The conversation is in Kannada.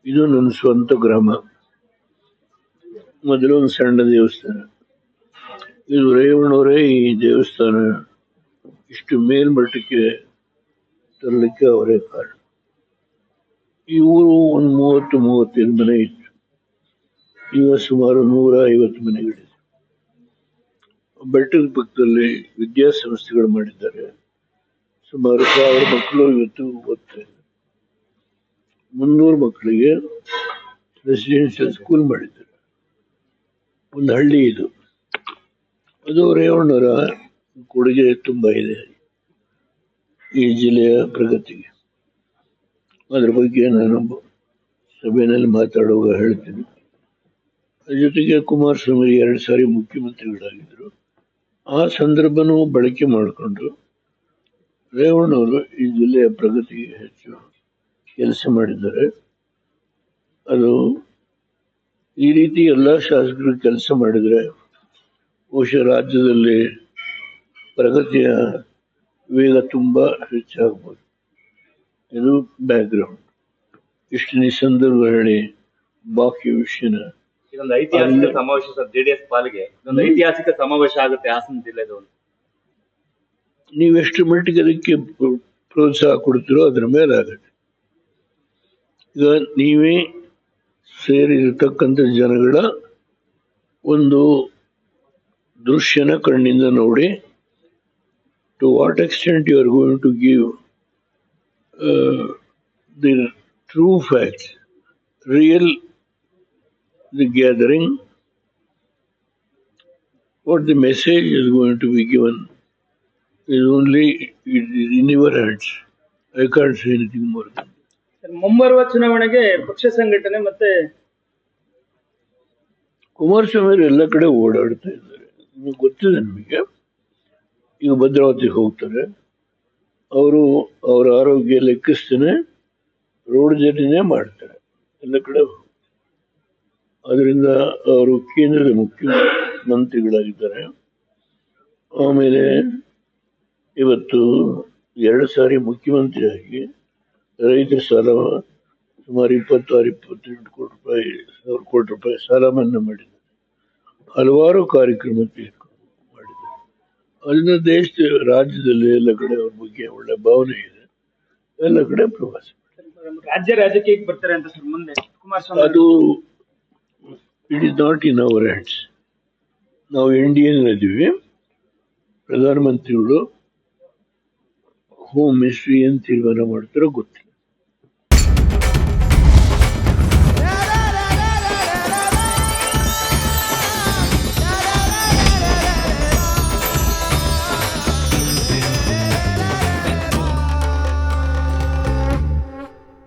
ಇದು ನನ್ನ ಸ್ವಂತ ಗ್ರಾಮ. ಮೊದಲು ಒಂದು ಸಣ್ಣ ದೇವಸ್ಥಾನ. ಇದು ರೇವಣ್ಣವರೇ ಈ ದೇವಸ್ಥಾನ ಇಷ್ಟು ಮೇಲ್ಮಟ್ಟಕ್ಕೆ ತರಲಿಕ್ಕೆ ಅವರೇ ಕಾರಣ. ಈ ಊರು ಒಂದು 30-35 ಮನೆ ಇತ್ತು. ಈಗ ಸುಮಾರು 150 ಮನೆಗಳಿದೆ. ಬೆಟ್ಟದ ಪಕ್ಕದಲ್ಲಿ ವಿದ್ಯಾಸಂಸ್ಥೆಗಳು ಮಾಡಿದ್ದಾರೆ. ಸುಮಾರು 1000 ಮಕ್ಕಳು ಇವತ್ತು ಓದ್ತಾ ಇದ್ದಾರೆ. 300 ಮಕ್ಕಳಿಗೆ ರೆಸಿಡೆನ್ಷಿಯಲ್ ಸ್ಕೂಲ್ ಮಾಡಿದ್ದಾರೆ. ಒಂದು ಹಳ್ಳಿ ಇದು. ಅದು ರೇವಣ್ಣವರ ಕೊಡುಗೆ ತುಂಬಾ ಇದೆ ಈ ಜಿಲ್ಲೆಯ ಪ್ರಗತಿಗೆ. ಅದ್ರ ಬಗ್ಗೆ ನಾನು ಸಭೆಯಲ್ಲಿ ಮಾತಾಡುವಾಗ ಹೇಳ್ತೀನಿ. ಅದ್ರ ಜೊತೆಗೆ ಕುಮಾರಸ್ವಾಮಿ 2 ಸಾರಿ ಮುಖ್ಯಮಂತ್ರಿಗಳಾಗಿದ್ದರು. ಆ ಸಂದರ್ಭನೂ ಬಳಕೆ ಮಾಡಿಕೊಂಡು ರೇವಣ್ಣವರು ಈ ಜಿಲ್ಲೆಯ ಪ್ರಗತಿಗೆ ಹೆಚ್ಚು ಕೆಲಸ ಮಾಡಿದ್ದಾರೆ. ಅದು ಈ ರೀತಿ ಎಲ್ಲ ಶಾಸಕರು ಕೆಲಸ ಮಾಡಿದರೆ ಬಹುಶಃ ರಾಜ್ಯದಲ್ಲಿ ಪ್ರಗತಿಯ ವೇಗ ತುಂಬಾ ಹೆಚ್ಚಾಗಬಹುದು. ಇದು ಬ್ಯಾಕ್ಗ್ರೌಂಡ್. ಇಷ್ಟು ನಿಸ್ಸಂದರ್ಭ ಹೇಳಿ ಬಾಕಿ ವಿಷಯನ ಇದೊಂದು ಐತಿಹಾಸಿಕ ಸಮಾವೇಶ ಸರ್. ಜೆಡಿಎಸ್ ಪಾಲಿಗೆ ಇದೊಂದು ಐತಿಹಾಸಿಕ ಸಮಾವೇಶ ಆಗುತ್ತೆ ಹಾಸನ ಜಿಲ್ಲೆದು. ನೀವೆಷ್ಟು ಮಟ್ಟಿಗೆ ಅದಕ್ಕೆ ಪ್ರೋತ್ಸಾಹ ಕೊಡ್ತೀರೋ ಅದ್ರ ಮೇಲೆ ಆಗುತ್ತೆ. ಈಗ ನೀವೇ ಸೇರಿರತಕ್ಕಂಥ ಜನಗಳ ಒಂದು ದೃಶ್ಯನ ಕಣ್ಣಿಂದ ನೋಡಿ to what extent you are going to give the true facts, real the gathering, what the message is going to be given is only in your hands. I can't say anything more than that. ಮುಂಬರುವ ಚುನಾವಣೆಗೆ ಪಕ್ಷ ಸಂಘಟನೆ ಮತ್ತೆ ಕುಮಾರಸ್ವಾಮಿ ಎಲ್ಲ ಕಡೆ ಓಡಾಡ್ತಾ ಇದ್ದಾರೆ. ನಿಮಗೆ ಗೊತ್ತಿದೆ. ನಿಮಗೆ ಈಗ ಭದ್ರಾವತಿಗೆ ಹೋಗ್ತಾರೆ. ಅವರು ಅವರ ಆರೋಗ್ಯ ಲೆಕ್ಕಿಸ್ತೇನೆ ರೋಡ್ ಜರ್ನಿನೇ ಮಾಡ್ತಾರೆ ಎಲ್ಲ ಕಡೆ. ಅದರಿಂದ ಅವರು ಕೇಂದ್ರದ ಮುಖ್ಯಮಂತ್ರಿಗಳಾಗಿದ್ದಾರೆ. ಆಮೇಲೆ ಇವತ್ತು 2 ಸಾರಿ ಮುಖ್ಯಮಂತ್ರಿಯಾಗಿ ರೈತರ ಸಾಲ ಸುಮಾರು 26-28 ಕೋಟಿ ರೂಪಾಯಿ ಸಾಲ ಮನ್ನಾ ಮಾಡಿದ್ದಾರೆ. ಹಲವಾರು ಕಾರ್ಯಕ್ರಮ ಮಾಡಿದ್ದಾರೆ. ಅದರಿಂದ ದೇಶದ ರಾಜ್ಯದಲ್ಲಿ ಎಲ್ಲ ಕಡೆ ಅವ್ರ ಬಗ್ಗೆ ಒಳ್ಳೆ ಭಾವನೆ ಇದೆ. ಎಲ್ಲ ಕಡೆ ಪ್ರವಾಸ ರಾಜ್ಯ ರಾಜಕೀಯಕ್ಕೆ ಬರ್ತಾರೆ ಅಂತ ಸರ್ ಮುಂದೆ ಕುಮಾರಸ್ವಾಮಿ. ಅದು it is not in our hands. ನಾವು ಇಂಡಿಯನ್ ಇದ್ದೀವಿ. ಪ್ರಧಾನಮಂತ್ರಿಗಳು ಹೋಮ್ ಮಿನಿಸ್ಟ್ರಿ ಏನು ತೀರ್ಮಾನ ಮಾಡ್ತಾರೋ ಗೊತ್ತಿಲ್ಲ.